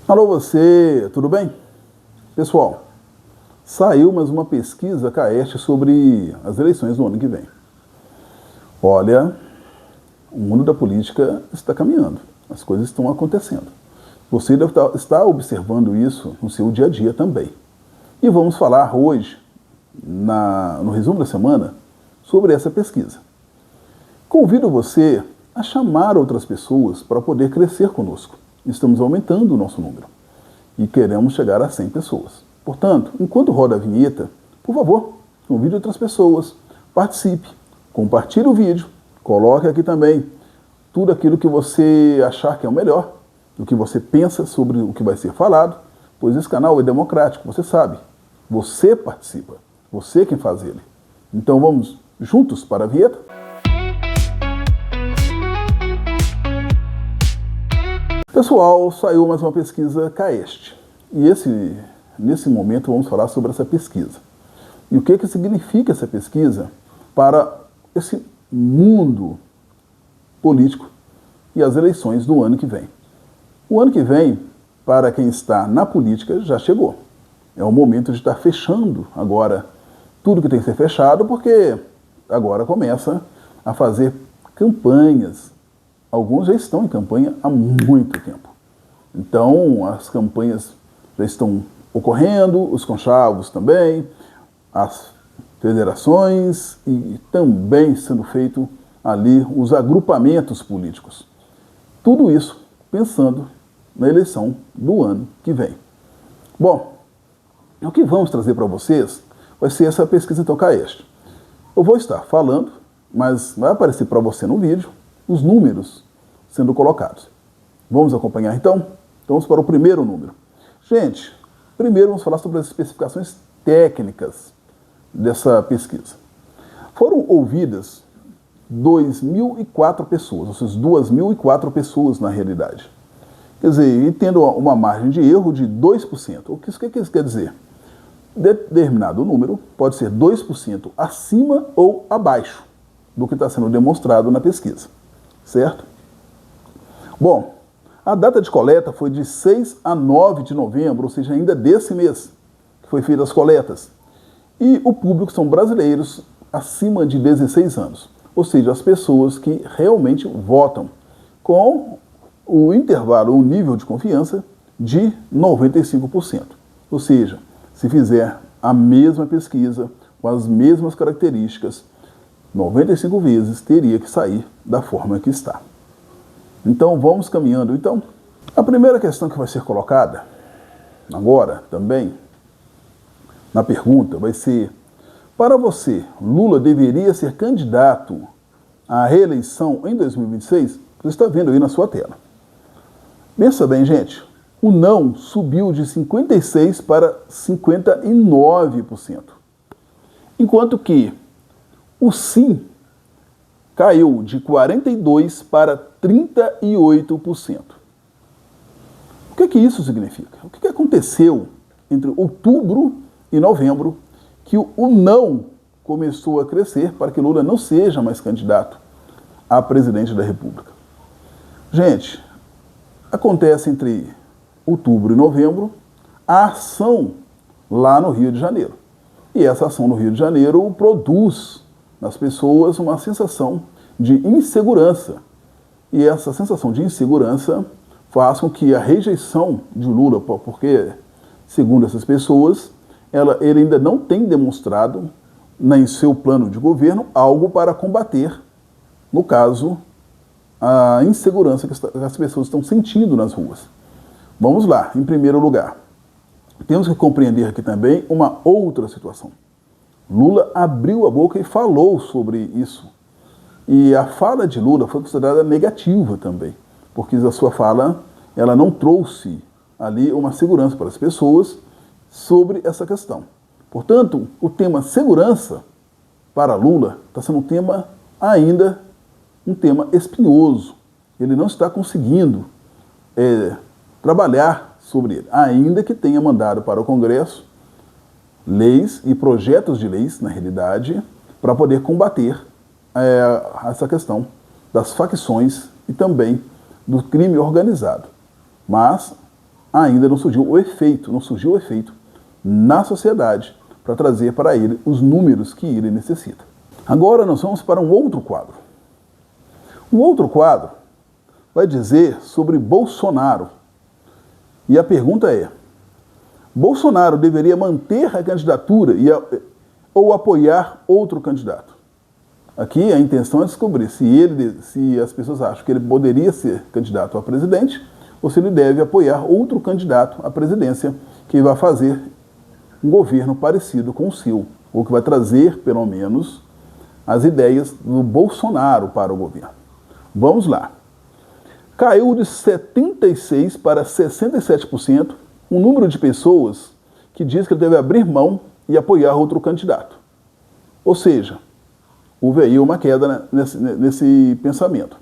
Alô você, tudo bem? Pessoal, saiu mais uma pesquisa CAEST sobre as eleições do ano que vem. Olha, o mundo da política está caminhando, as coisas estão acontecendo. Você deve estar observando isso no seu dia a dia também. E vamos falar hoje, no resumo da semana, sobre essa pesquisa. Convido você a chamar outras pessoas para poder crescer conosco. Estamos aumentando o nosso número e queremos chegar a 100 pessoas. Portanto, enquanto roda a vinheta, por favor, convide outras pessoas, participe, compartilhe o vídeo, coloque aqui também tudo aquilo que você achar que é o melhor, o que você pensa sobre o que vai ser falado, pois esse canal é democrático, você sabe. Você participa, você quem faz ele. Então vamos juntos para a vinheta? Pessoal, saiu mais uma pesquisa CAEST. E nesse momento vamos falar sobre essa pesquisa. E o que significa essa pesquisa para esse mundo político e as eleições do ano que vem. O ano que vem, para quem está na política, já chegou. É o momento de estar fechando agora tudo que tem que ser fechado, porque agora começa a fazer campanhas. Alguns já estão em campanha há muito tempo. Então, as campanhas já estão ocorrendo, os conchavos também, as federações e também sendo feito ali os agrupamentos políticos. Tudo isso pensando na eleição do ano que vem. Bom, o que vamos trazer para vocês vai ser essa pesquisa então CAEST. Eu vou estar falando, mas vai aparecer para você no vídeo os números sendo colocados. Vamos acompanhar então? Então vamos para o primeiro número. Gente, primeiro vamos falar sobre as especificações técnicas dessa pesquisa. Foram ouvidas 2.004 pessoas, ou seja, 2.004 pessoas na realidade. Quer dizer, e tendo uma margem de erro de 2%. O que isso quer dizer? Determinado número pode ser 2% acima ou abaixo do que está sendo demonstrado na pesquisa, certo? Bom, a data de coleta foi de 6 a 9 de novembro, ou seja, ainda desse mês que foi feitas as coletas. E o público são brasileiros acima de 16 anos, ou seja, as pessoas que realmente votam com o intervalo, o nível de confiança de 95%. Ou seja, se fizer a mesma pesquisa, com as mesmas características, 95 vezes teria que sair da forma que está. Então vamos caminhando. Então, a primeira questão que vai ser colocada agora também na pergunta vai ser: para você, Lula deveria ser candidato à reeleição em 2026? Você está vendo aí na sua tela. Pensa bem, gente. O não subiu de 56% para 59%. Enquanto que o sim caiu de 42% para 38%. O que isso significa? O que aconteceu entre outubro e novembro que o não começou a crescer para que Lula não seja mais candidato a presidente da República? Gente, acontece entre outubro e novembro a ação lá no Rio de Janeiro. E essa ação no Rio de Janeiro produz nas pessoas uma sensação de insegurança. E essa sensação de insegurança faz com que a rejeição de Lula, porque, segundo essas pessoas, ele ainda não tem demonstrado, em seu plano de governo, algo para combater, no caso, a insegurança que as pessoas estão sentindo nas ruas. Vamos lá, em primeiro lugar, temos que compreender aqui também uma outra situação. Lula abriu a boca e falou sobre isso. E a fala de Lula foi considerada negativa também, porque a sua fala ela não trouxe ali uma segurança para as pessoas sobre essa questão. Portanto, o tema segurança para Lula está sendo um tema espinhoso. Ele não está conseguindo trabalhar sobre ele, ainda que tenha mandado para o Congresso leis e projetos de leis, na realidade, para poder combater essa questão das facções e também do crime organizado. Mas ainda não surgiu o efeito na sociedade para trazer para ele os números que ele necessita. Agora nós vamos para um outro quadro. Um outro quadro vai dizer sobre Bolsonaro. E a pergunta é: Bolsonaro deveria manter a candidatura ou apoiar outro candidato? Aqui a intenção é descobrir se as pessoas acham que ele poderia ser candidato a presidente ou se ele deve apoiar outro candidato à presidência que vai fazer um governo parecido com o seu, ou que vai trazer, pelo menos, as ideias do Bolsonaro para o governo. Vamos lá. Caiu de 76% para 67% o número de pessoas que diz que ele deve abrir mão e apoiar outro candidato. Ou seja, houve aí uma queda nesse pensamento.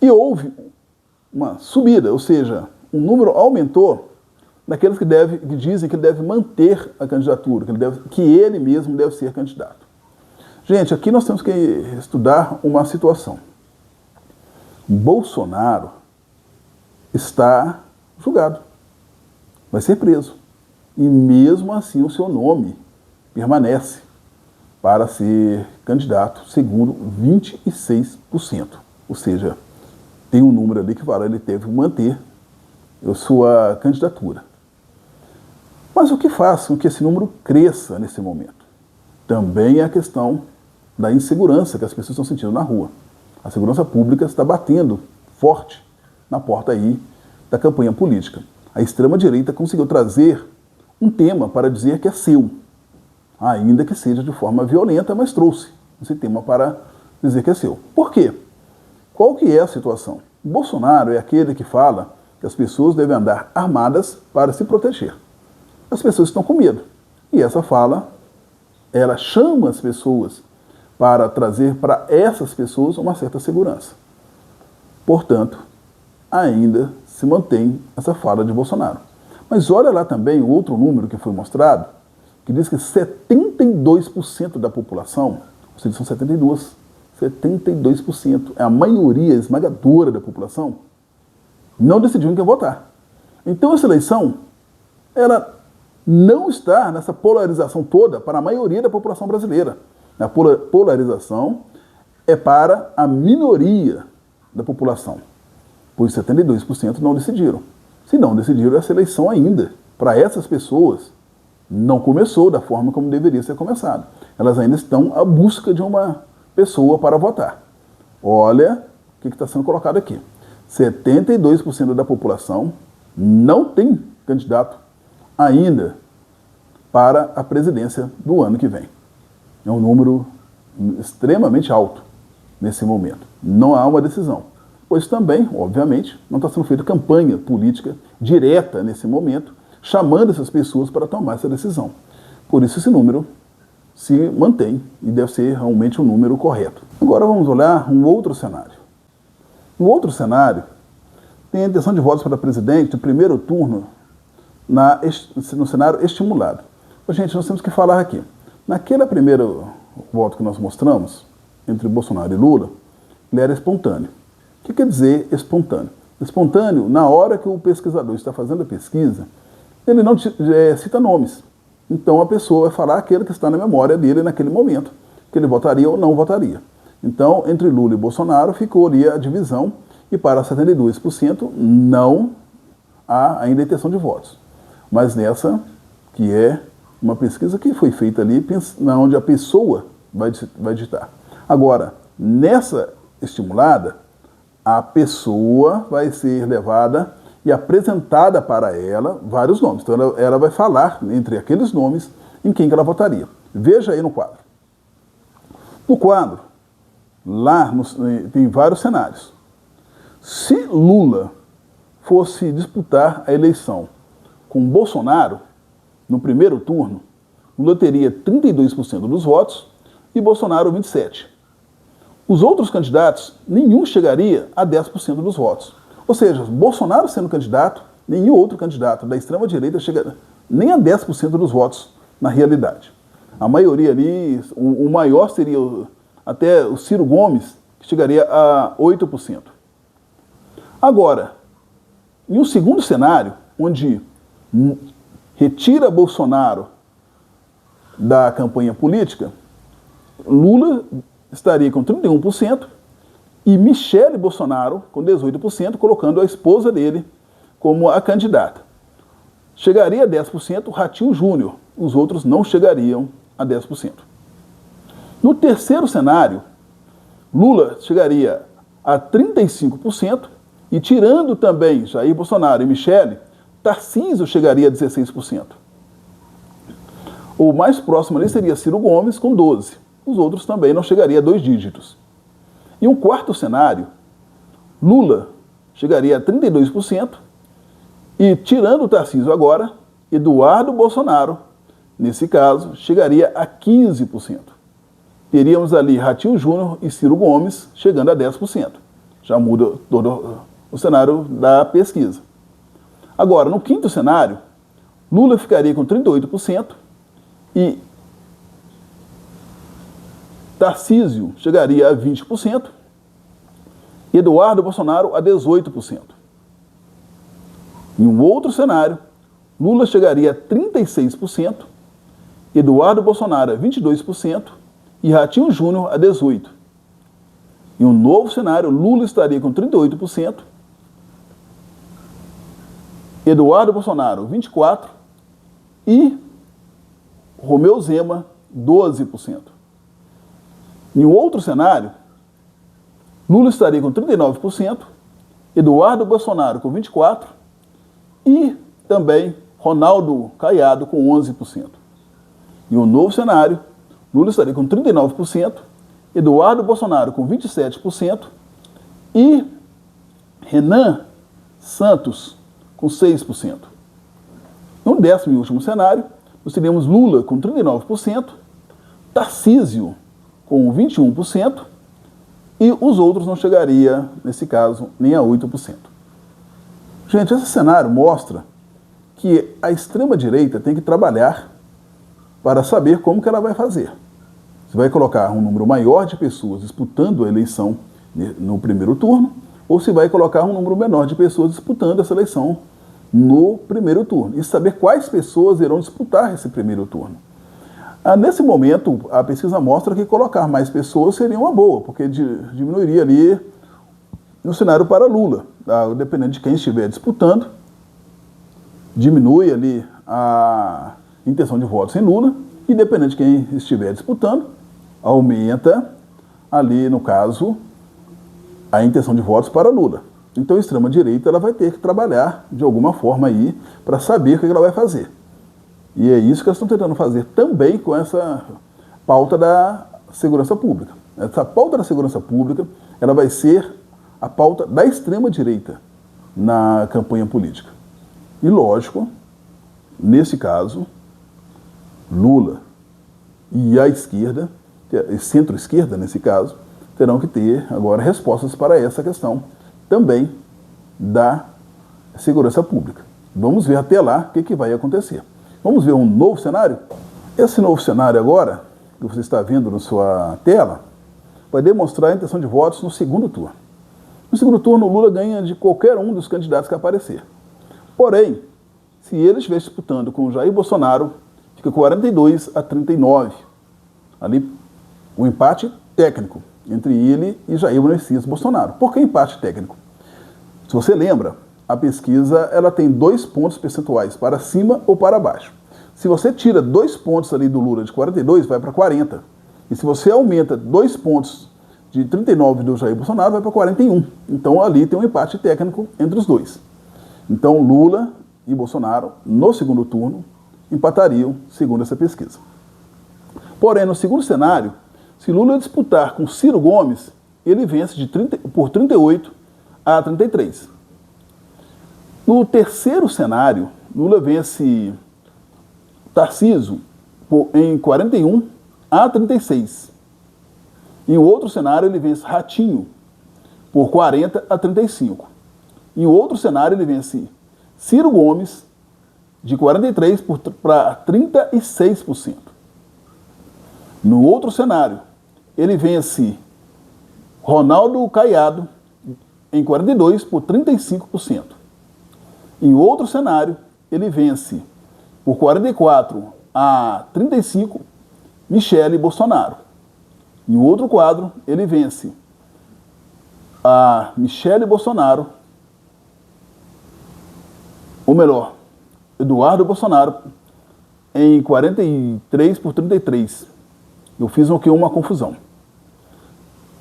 E houve uma subida, ou seja, o número aumentou daqueles que dizem que ele deve manter a candidatura, que ele mesmo deve ser candidato. Gente, aqui nós temos que estudar uma situação. Bolsonaro está julgado, vai ser preso. E mesmo assim o seu nome permanece para ser candidato, segundo 26%. Ou seja, tem um número ali que fala, ele teve que manter a sua candidatura. Mas o que faz com que esse número cresça nesse momento? Também é a questão da insegurança que as pessoas estão sentindo na rua. A segurança pública está batendo forte na porta aí da campanha política. A extrema-direita conseguiu trazer um tema para dizer que é seu, ainda que seja de forma violenta, mas trouxe esse tema para dizer que é seu. Por quê? Qual que é a situação? Bolsonaro é aquele que fala que as pessoas devem andar armadas para se proteger. As pessoas estão com medo. E essa fala, ela chama as pessoas para trazer para essas pessoas uma certa segurança. Portanto, ainda se mantém essa fala de Bolsonaro. Mas olha lá também o outro número que foi mostrado, que diz que 72% da população, ou seja, são 72%, é a maioria esmagadora da população, não decidiu em quem votar. Então essa eleição, ela não está nessa polarização toda para a maioria da população brasileira. A polarização é para a minoria da população, pois 72% não decidiram. Se não decidiram, essa eleição ainda, para essas pessoas, não começou da forma como deveria ser começado. Elas ainda estão à busca de uma pessoa para votar. Olha o que está sendo colocado aqui. 72% da população não tem candidato ainda para a presidência do ano que vem. É um número extremamente alto nesse momento. Não há uma decisão. Pois também, obviamente, não está sendo feita campanha política direta nesse momento, chamando essas pessoas para tomar essa decisão. Por isso esse número se mantém e deve ser realmente um número correto. Agora vamos olhar um outro cenário. No outro cenário, tem a intenção de votos para presidente no primeiro turno no cenário estimulado. Gente, nós temos que falar aqui. Naquele primeiro voto que nós mostramos, entre Bolsonaro e Lula, ele era espontâneo. O que quer dizer espontâneo? Espontâneo, na hora que o pesquisador está fazendo a pesquisa, ele não cita nomes. Então a pessoa vai falar aquele que está na memória dele naquele momento, que ele votaria ou não votaria. Então, entre Lula e Bolsonaro ficou ali a divisão, e para 72% não há ainda intenção de votos. Mas nessa, que é uma pesquisa que foi feita ali, onde a pessoa vai digitar. Agora, nessa estimulada, a pessoa vai ser levada e apresentada para ela vários nomes. Então ela vai falar entre aqueles nomes em quem que ela votaria. Veja aí no quadro. No quadro, lá tem vários cenários. Se Lula fosse disputar a eleição com Bolsonaro, no primeiro turno, Lula teria 32% dos votos e Bolsonaro 27%. Os outros candidatos, nenhum chegaria a 10% dos votos. Ou seja, Bolsonaro sendo candidato, nenhum outro candidato da extrema-direita chega nem a 10% dos votos na realidade. A maioria ali, o maior seria até o Ciro Gomes, que chegaria a 8%. Agora, em um segundo cenário, onde retira Bolsonaro da campanha política, Lula estaria com 31% e Michele Bolsonaro com 18%, colocando a esposa dele como a candidata. Chegaria a 10% Ratinho Júnior, os outros não chegariam a 10%. No terceiro cenário, Lula chegaria a 35% e, tirando também Jair Bolsonaro e Michele, Tarcísio chegaria a 16%. O mais próximo ali seria Ciro Gomes com 12%. Os outros também não chegariam a 2 dígitos. E um quarto cenário, Lula chegaria a 32% e, tirando o Tarcísio agora, Eduardo Bolsonaro, nesse caso, chegaria a 15%. Teríamos ali Ratinho Júnior e Ciro Gomes chegando a 10%. Já muda todo o cenário da pesquisa. Agora, no quinto cenário, Lula ficaria com 38% e Tarcísio chegaria a 20%, Eduardo Bolsonaro a 18%. Em um outro cenário, Lula chegaria a 36%, Eduardo Bolsonaro a 22% e Ratinho Júnior a 18%. Em um novo cenário, Lula estaria com 38%, Eduardo Bolsonaro 24% e Romeu Zema 12%. Em um outro cenário, Lula estaria com 39%, Eduardo Bolsonaro com 24% e também Ronaldo Caiado com 11%. Em um novo cenário, Lula estaria com 39%, Eduardo Bolsonaro com 27% e Renan Santos com 6%. Em um décimo e último cenário, nós teríamos Lula com 39%, Tarcísio com 21% e os outros não chegaria, nesse caso, nem a 8%. Gente, esse cenário mostra que a extrema-direita tem que trabalhar para saber como que ela vai fazer. Se vai colocar um número maior de pessoas disputando a eleição no primeiro turno, ou se vai colocar um número menor de pessoas disputando essa eleição no primeiro turno. E saber quais pessoas irão disputar esse primeiro turno. Nesse momento, a pesquisa mostra que colocar mais pessoas seria uma boa, porque diminuiria ali no cenário para Lula. Dependendo de quem estiver disputando, diminui ali a intenção de votos em Lula, e dependendo de quem estiver disputando, aumenta ali, no caso, a intenção de votos para Lula. Então a extrema-direita ela vai ter que trabalhar de alguma forma aí para saber o que ela vai fazer. E é isso que elas estão tentando fazer também com essa pauta da segurança pública. Essa pauta da segurança pública ela vai ser a pauta da extrema-direita na campanha política. E lógico, nesse caso, Lula e a esquerda, centro-esquerda nesse caso, terão que ter agora respostas para essa questão também da segurança pública. Vamos ver até lá o que vai acontecer. Vamos ver um novo cenário? Esse novo cenário agora, que você está vendo na sua tela, vai demonstrar a intenção de votos no segundo turno. No segundo turno, o Lula ganha de qualquer um dos candidatos que aparecer. Porém, se ele estiver disputando com o Jair Bolsonaro, fica 42-39. Ali, um empate técnico entre ele e Jair Messias Bolsonaro. Por que empate técnico? Se você lembra, a pesquisa ela tem 2 pontos percentuais, para cima ou para baixo. Se você tira 2 pontos ali do Lula de 42, vai para 40. E se você aumenta 2 pontos de 39 do Jair Bolsonaro, vai para 41. Então ali tem um empate técnico entre os dois. Então Lula e Bolsonaro, no segundo turno, empatariam, segundo essa pesquisa. Porém, no segundo cenário, se Lula disputar com Ciro Gomes, ele vence por 38-33. No terceiro cenário, Lula vence Tarcísio em 41-36. Em outro cenário, ele vence Ratinho por 40-35. Em outro cenário, ele vence Ciro Gomes de 43% para 36%. No outro cenário, ele vence Ronaldo Caiado em 42% por 35%. Em outro cenário, ele vence por 44-35 Michele Bolsonaro. Em outro quadro, ele vence a Michele Bolsonaro, ou melhor, Eduardo Bolsonaro, em 43-33. Eu fiz uma confusão.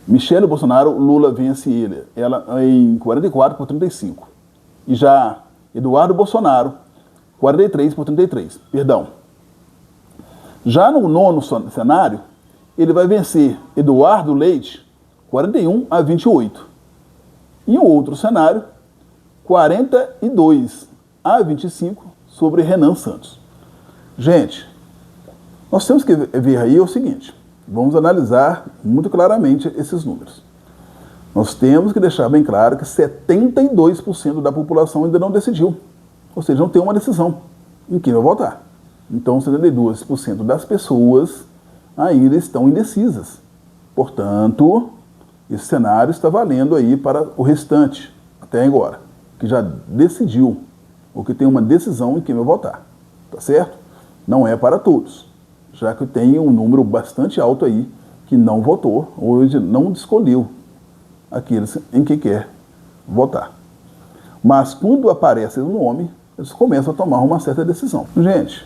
Michele Bolsonaro, Lula vence ela em 44-35. E já Eduardo Bolsonaro, 43-33. Perdão. Já no nono cenário, ele vai vencer Eduardo Leite, 41-28. E o outro cenário, 42-25 sobre Renan Santos. Gente, nós temos que ver aí o seguinte, vamos analisar muito claramente esses números. Nós temos que deixar bem claro que 72% da população ainda não decidiu, ou seja, não tem uma decisão em quem vai votar. Então, 72% das pessoas ainda estão indecisas. Portanto, esse cenário está valendo aí para o restante, até agora, que já decidiu, ou que tem uma decisão em quem vai votar. Tá certo? Não é para todos, já que tem um número bastante alto aí que não votou ou não escolheu aqueles em que quer votar. Mas quando aparece o nome, eles começam a tomar uma certa decisão. Gente,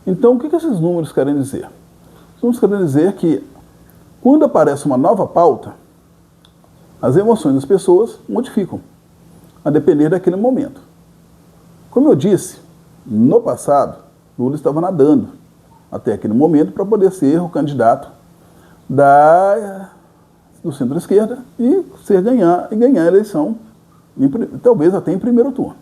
então o que esses números querem dizer? Os números querem dizer que quando aparece uma nova pauta, as emoções das pessoas modificam, a depender daquele momento. Como eu disse, no passado, Lula estava nadando até aquele momento para poder ser o candidato do centro-esquerda e ganhar a eleição, talvez até em primeiro turno.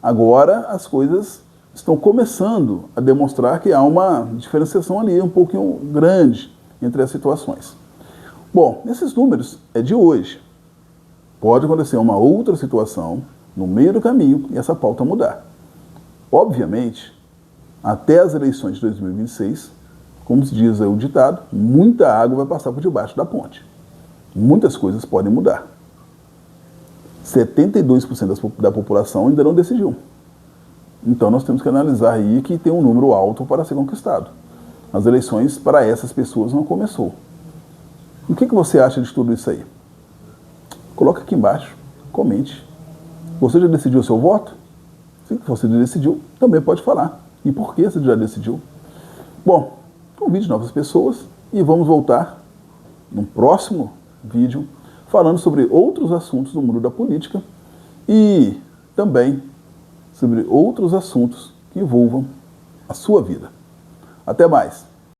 Agora as coisas estão começando a demonstrar que há uma diferenciação ali um pouquinho grande entre as situações. Bom, esses números é de hoje. Pode acontecer uma outra situação no meio do caminho e essa pauta mudar. Obviamente, até as eleições de 2026, como se diz aí o ditado, muita água vai passar por debaixo da ponte. Muitas coisas podem mudar. 72% da população ainda não decidiu. Então nós temos que analisar aí que tem um número alto para ser conquistado. As eleições para essas pessoas não começou. O que você acha de tudo isso aí? Coloca aqui embaixo, comente. Você já decidiu o seu voto? Se você já decidiu, também pode falar. E por que você já decidiu? Bom, convide novas pessoas e vamos voltar no próximo vídeo falando sobre outros assuntos do mundo da política e também sobre outros assuntos que envolvam a sua vida. Até mais!